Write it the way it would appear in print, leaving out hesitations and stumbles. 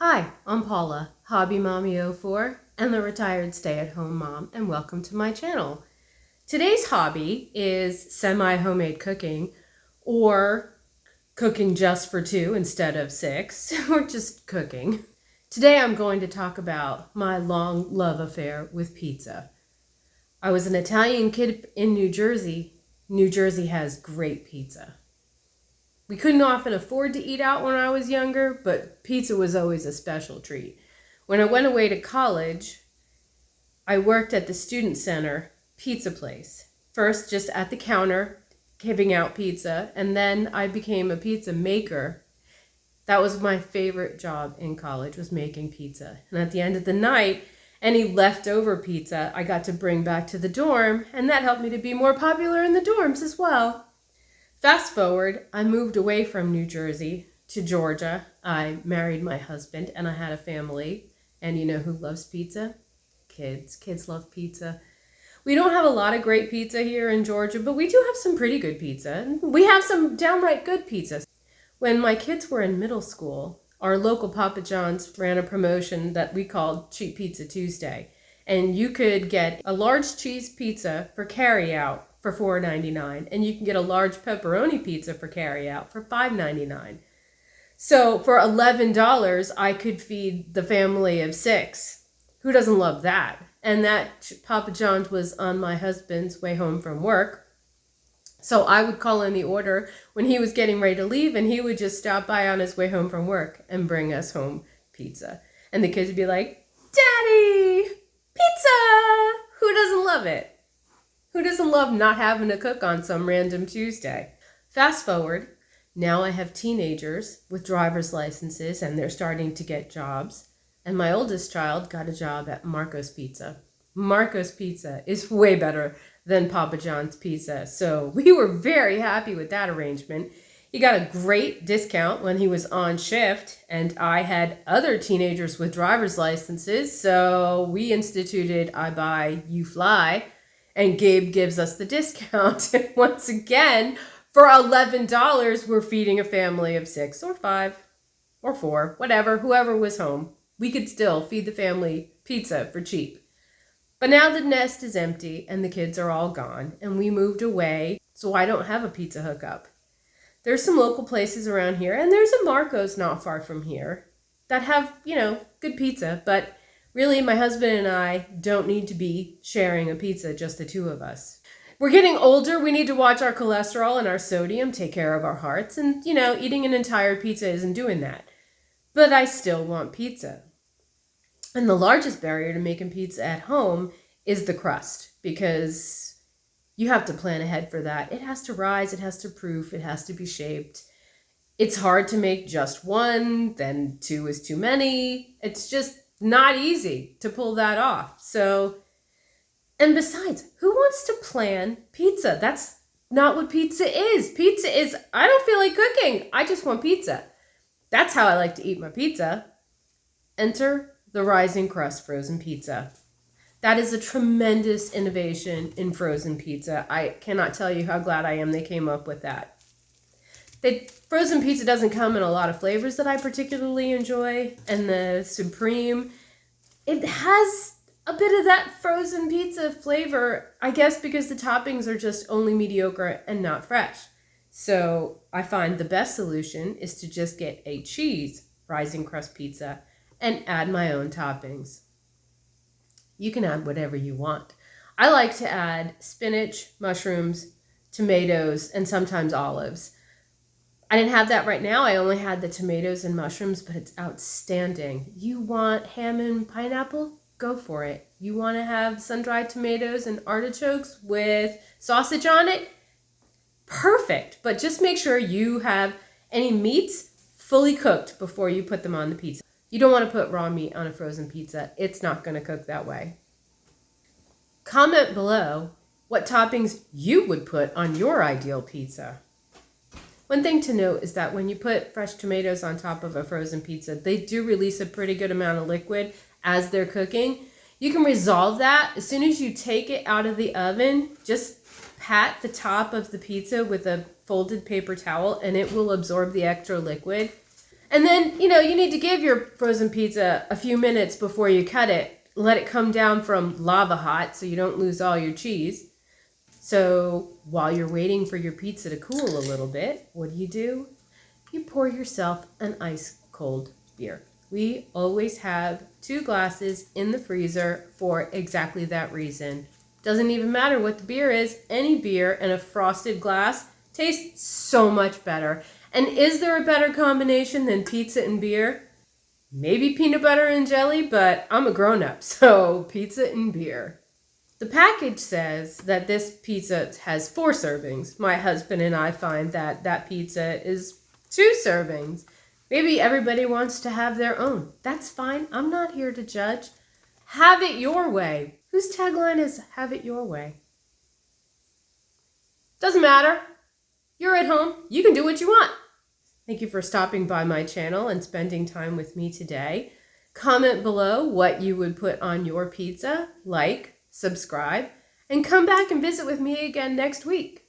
Hi, I'm Paula, Hobby Mommy 04 and the retired stay-at-home mom, and welcome to my channel. Today's hobby is semi-homemade cooking, or cooking just for 2 instead of 6, or just cooking. Today I'm going to talk about my long love affair with pizza. I was an Italian kid in New Jersey. New Jersey has great pizza. We couldn't often afford to eat out when I was younger, but pizza was always a special treat. When I went away to college, I worked at the student center pizza place. First, just at the counter, giving out pizza, and then I became a pizza maker. That was my favorite job in college, was making pizza. And at the end of the night, any leftover pizza I got to bring back to the dorm, and that helped me to be more popular in the dorms as well. Fast forward, I moved away from New Jersey to Georgia. I married my husband and I had a family. And you know who loves pizza? Kids. Kids love pizza. We don't have a lot of great pizza here in Georgia, but we do have some pretty good pizza. We have some downright good pizza. When my kids were in middle school, our local Papa John's ran a promotion that we called Cheap Pizza Tuesday. And you could get a large cheese pizza for carry-out for $4.99, and you can get a large pepperoni pizza for carry-out for $5.99. So for $11, I could feed the family of 6. Who doesn't love that? And that Papa John's was on my husband's way home from work. So I would call in the order when he was getting ready to leave, and he would just stop by on his way home from work and bring us home pizza. And the kids would be like, "Daddy, pizza!" Who doesn't love it? Who doesn't love not having to cook on some random Tuesday? Fast forward, now I have teenagers with driver's licenses and they're starting to get jobs. And my oldest child got a job at Marco's Pizza. Marco's Pizza is way better than Papa John's Pizza. So we were very happy with that arrangement. He got a great discount when he was on shift, and I had other teenagers with driver's licenses. So we instituted I Buy, You Fly. And Gabe gives us the discount. And once again, for $11, we're feeding a family of 6 or 5 or 4, whatever, whoever was home. We could still feed the family pizza for cheap. But now the nest is empty and the kids are all gone, and we moved away, so I don't have a pizza hookup. There's some local places around here, and there's a Marco's not far from here that have, good pizza, but really, my husband and I don't need to be sharing a pizza, just the 2 of us. We're getting older. We need to watch our cholesterol and our sodium, take care of our hearts. And, eating an entire pizza isn't doing that. But I still want pizza. And the largest barrier to making pizza at home is the crust, because you have to plan ahead for that. It has to rise, it has to proof, it has to be shaped. It's hard to make just 1, then 2 is too many. It's just not easy to pull that off. So, and besides, who wants to plan pizza? That's not what pizza is. Pizza is, I don't feel like cooking. I just want pizza. That's how I like to eat my pizza. Enter the rising crust frozen pizza. That is a tremendous innovation in frozen pizza. I cannot tell you how glad I am they came up with that. The frozen pizza doesn't come in a lot of flavors that I particularly enjoy, and the Supreme, it has a bit of that frozen pizza flavor, I guess because the toppings are just only mediocre and not fresh. So I find the best solution is to just get a cheese rising crust pizza and add my own toppings. You can add whatever you want. I like to add spinach, mushrooms, tomatoes, and sometimes olives. I didn't have that right now. I only had the tomatoes and mushrooms, but it's outstanding. You want ham and pineapple? Go for it. You want to have sun-dried tomatoes and artichokes with sausage on it? Perfect. But just make sure you have any meats fully cooked before you put them on the pizza. You don't want to put raw meat on a frozen pizza. It's not going to cook that way. Comment below what toppings you would put on your ideal pizza. One thing to note is that when you put fresh tomatoes on top of a frozen pizza, they do release a pretty good amount of liquid as they're cooking. You can resolve that as soon as you take it out of the oven. Just pat the top of the pizza with a folded paper towel and it will absorb the extra liquid. And then, you need to give your frozen pizza a few minutes before you cut it. Let it come down from lava hot so you don't lose all your cheese. So while you're waiting for your pizza to cool a little bit, what do? You pour yourself an ice cold beer. We always have 2 glasses in the freezer for exactly that reason. Doesn't even matter what the beer is. Any beer in a frosted glass tastes so much better. And is there a better combination than pizza and beer? Maybe peanut butter and jelly, but I'm a grown-up, so pizza and beer. The package says that this pizza has 4 servings. My husband and I find that pizza is 2 servings. Maybe everybody wants to have their own. That's fine. I'm not here to judge. Have it your way. Whose tagline is have it your way? Doesn't matter. You're at home. You can do what you want. Thank you for stopping by my channel and spending time with me today. Comment below what you would put on your pizza, like, subscribe, and come back and visit with me again next week.